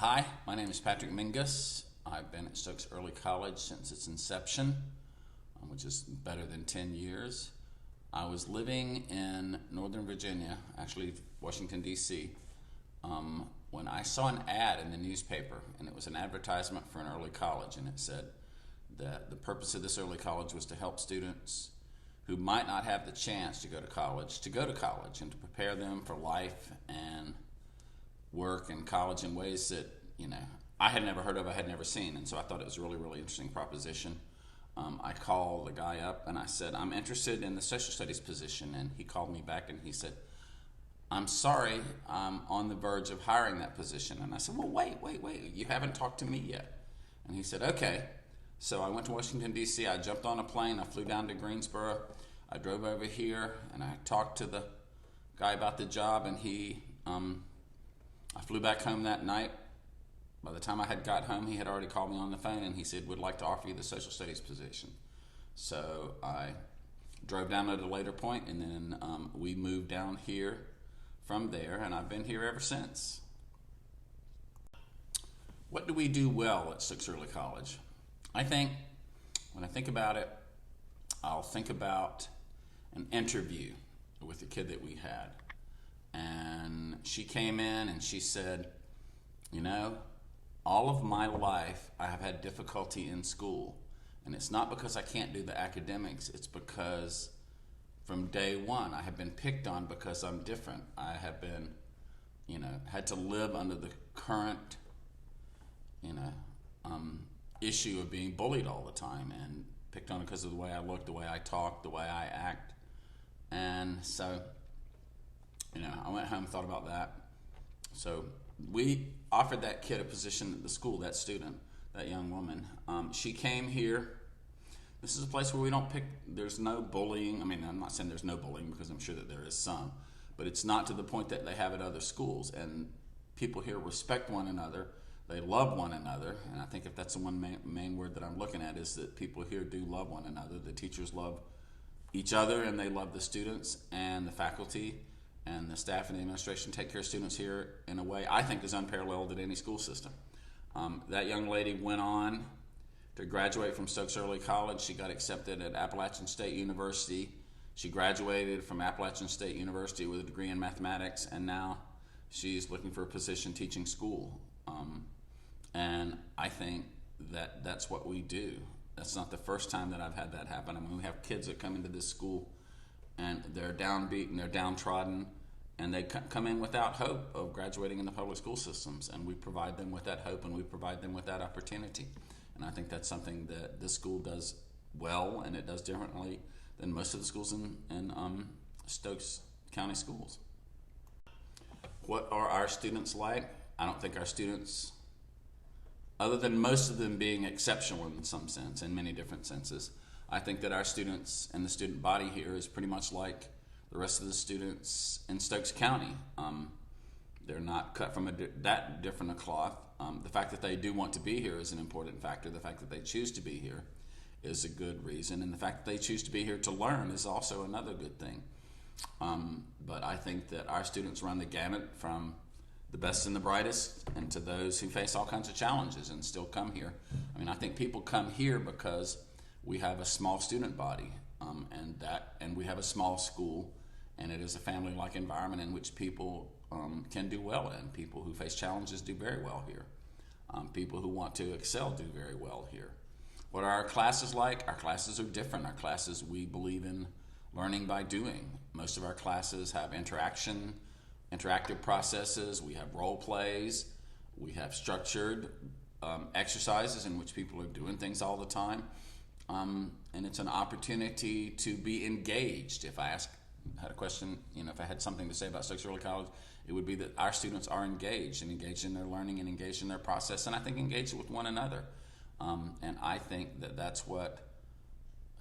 Hi, my name is Patrick Minges. I've been at Stokes Early College since its inception, which is better than 10 years. I was living in Northern Virginia, actually Washington, D.C., when I saw an ad in the newspaper, and it was an advertisement for an early college, and it said that the purpose of this early college was to help students who might not have the chance to go to college, and to prepare them for life and work and college in ways that, I had never heard of, I had never seen. And so I thought it was a really, really interesting proposition. I called the guy up and I said, I'm interested in the social studies position. And he called me back and he said, I'm sorry, I'm on the verge of hiring that position. And I said, well, wait, you haven't talked to me yet. And he said, okay. So I went to Washington, D.C., I jumped on a plane, I flew down to Greensboro, I drove over here, and I talked to the guy about the job, and I flew back home that night. By the time I had got home, he had already called me on the phone, and he said, would like to offer you the social studies position. So I drove down at a later point, and then we moved down here from there, and I've been here ever since. What do we do well at Stokes Early College? I think, when I think about it, I'll think about an interview with the kid that we had. And she came in and she said, all of my life I have had difficulty in school. And it's not because I can't do the academics, it's because from day one I have been picked on because I'm different. I have been, had to live under the current, issue of being bullied all the time and picked on because of the way I look, the way I talk, the way I act. And so, I went home and thought about that. So we offered that kid a position at the school, that student, that young woman. She came here. This is a place where we don't pick, there's no bullying. I mean, I'm not saying there's no bullying because I'm sure that there is some, but it's not to the point that they have at other schools. And people here respect one another. They love one another. And I think if that's the one main word that I'm looking at is that people here do love one another. The teachers love each other and they love the students, and the faculty and the staff and the administration take care of students here in a way I think is unparalleled at any school system. That young lady went on to graduate from Stokes Early College. She got accepted at Appalachian State University. She graduated from Appalachian State University with a degree in mathematics, and now she's looking for a position teaching school. And I think that that's what we do. That's not the first time that I've had that happen. I mean, we have kids that come into this school and they're downbeat and they're downtrodden, and they come in without hope of graduating in the public school systems, and we provide them with that hope and we provide them with that opportunity. And I think that's something that this school does well, and it does differently than most of the schools in Stokes County schools. What are our students like? I don't think our students, other than most of them being exceptional in some sense, in many different senses, I think that our students and the student body here is pretty much like the rest of the students in Stokes County. They're not cut from that different a cloth. The fact that they do want to be here is an important factor. The fact that they choose to be here is a good reason, and the fact that they choose to be here to learn is also another good thing. But I think that our students run the gamut from the best and the brightest, and to those who face all kinds of challenges and still come here. I mean, I think people come here because we have a small student body, and we have a small school, and it is a family-like environment in which people can do well in. People who face challenges do very well here. People who want to excel do very well here. What are our classes like? Our classes are different. Our classes, we believe in learning by doing. Most of our classes have interactive processes, we have role plays, we have structured exercises in which people are doing things all the time, and it's an opportunity to be engaged. If I had a question, if I had something to say about Stokes Early College, it would be that our students are engaged in their learning and engaged in their process, and I think engaged with one another. And I think that that's what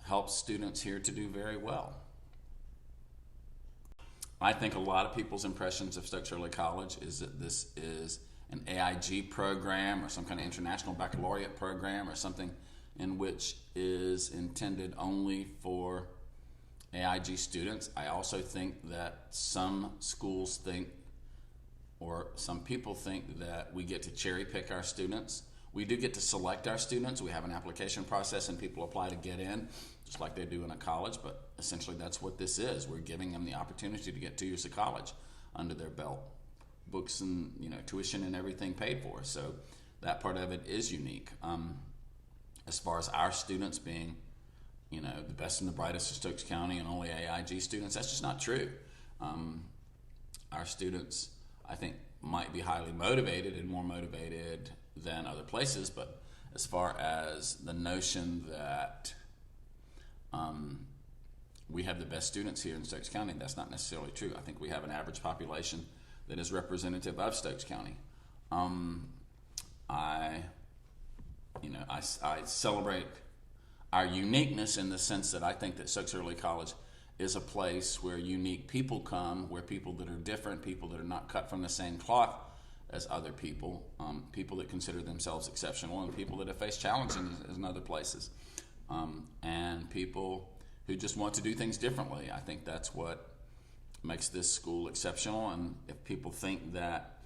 helps students here to do very well. I think a lot of people's impressions of Stokes Early College is that this is an AIG program or some kind of international baccalaureate program or something in which is intended only for AIG students. I also think that some schools think or some people think that we get to cherry pick our students. We do get to select our students. We have an application process and people apply to get in, just like they do in a college, but essentially that's what this is. We're giving them the opportunity to get 2 years of college under their belt. Books and tuition and everything paid for. So that part of it is unique. As far as our students being the best and the brightest of Stokes County and only AIG students, that's just not true. Our students, I think, might be highly motivated and more motivated than other places, but as far as the notion that we have the best students here in Stokes County, that's not necessarily true. I think we have an average population that is representative of Stokes County. I celebrate our uniqueness in the sense that I think that Stokes Early College is a place where unique people come, where people that are different, people that are not cut from the same cloth as other people, people that consider themselves exceptional, and people that have faced challenges in other places, and people who just want to do things differently. I think that's what makes this school exceptional, and if people think that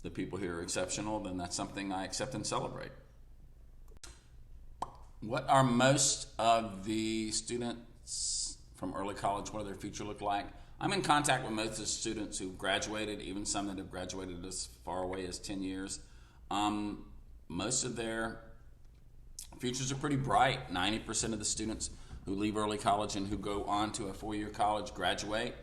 the people here are exceptional, then that's something I accept and celebrate. What are most of the students from early college, what does their future look like? I'm in contact with most of the students who've graduated, even some that have graduated as far away as 10 years. Most of their futures are pretty bright. 90% of the students who leave early college and who go on to a 4-year college graduate.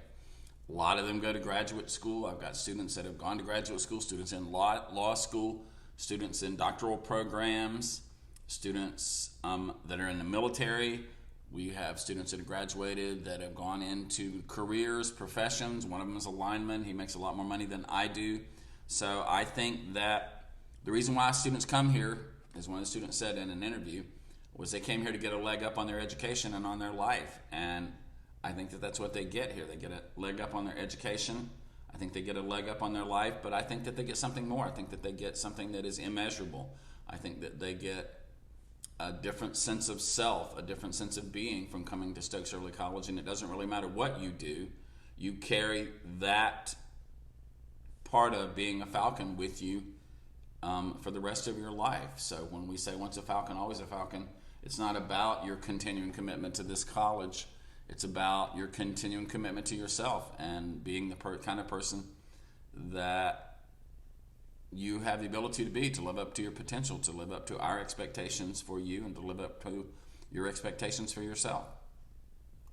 A lot of them go to graduate school. I've got students that have gone to graduate school, students in law school, students in doctoral programs, students that are in the military. We have students that have graduated that have gone into careers, professions. One of them is a lineman. He makes a lot more money than I do. So I think that the reason why students come here, as one of the students said in an interview, was they came here to get a leg up on their education and on their life. And I think that that's what they get here. They get a leg up on their education. I think they get a leg up on their life, but I think that they get something more. I think that they get something that is immeasurable. I think that they get a different sense of self, a different sense of being from coming to Stokes Early College, and it doesn't really matter what you do. You carry that part of being a Falcon with you for the rest of your life. So when we say once a Falcon, always a Falcon, it's not about your continuing commitment to this college. It's about your continuing commitment to yourself and being the kind of person that you have the ability to be, to live up to your potential, to live up to our expectations for you, and to live up to your expectations for yourself.